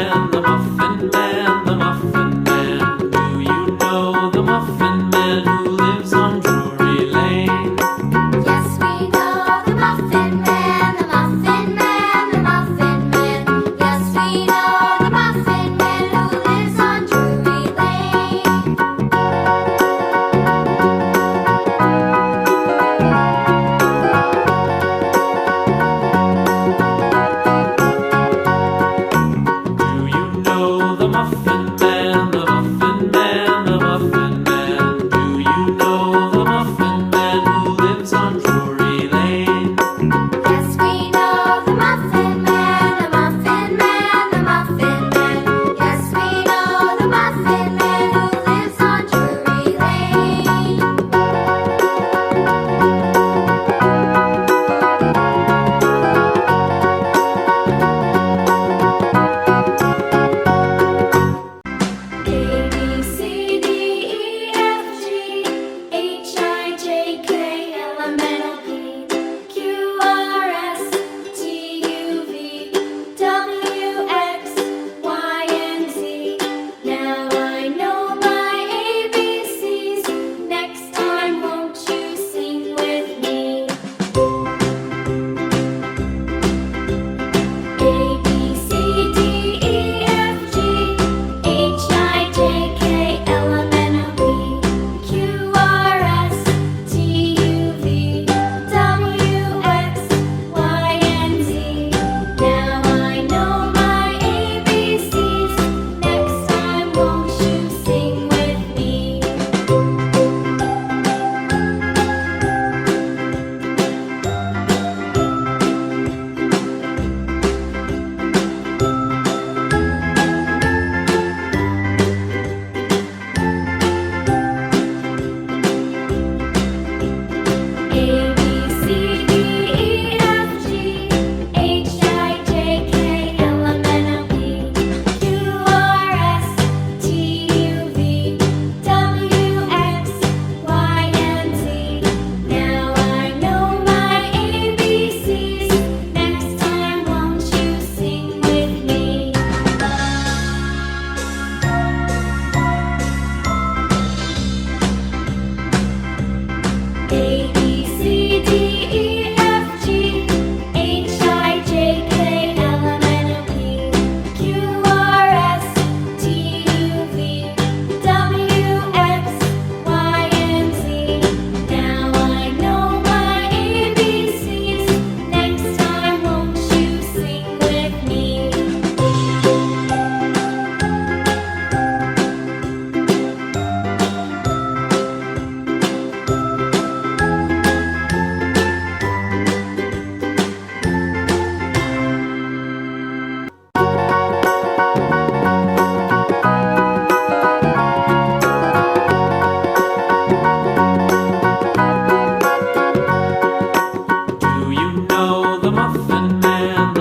Man, the Muffin Man, the Muffin Man. Do you know the Muffin Man who lives on Drury Lane? Yes, we know the Muffin Man, the Muffin Man, the Muffin Man. Yes, we know the Muffin Man who lives on Drury Lane. Do you know the Muffin Man, the Muffin Man, the Muffin Man? Do you know the Muffin Man who lives on Drury Lane? Yes, we know the Muffin Man, the Muffin Man, the Muffin Man. Yes, we know the Muffin Man who lives on Drury Lane. A, B, C, D, E, F, G, H, I, J, K, L, M, N, O, P, Q, R, S, T, U, V, W, X, Y, and Z. Now I know my ABCs. Next time, won't you sing with me? A, B, C, D, E, F, G, H, I, J, K, L, M, N, O, P, Q, R, S, T, U, V, W, X, Y, and Z. Now I know my ABCs. Next time, won't you sing with me? A, B, C, D, E, F, G, H, I, J, K, L, M, N, O, P, Q, R, S, T, U, V, W, X, Y, and Z. Now I know my ABCs. Next time, won't you sing with me? A, B, C, D, E, F, G, H, I, J, K, L, M, N, O, P, Q, R, S, T, U, V, W, X, Y, and Z. Now I know my ABCs. Next time, won't you sing with me? Do you know the Muffin Man,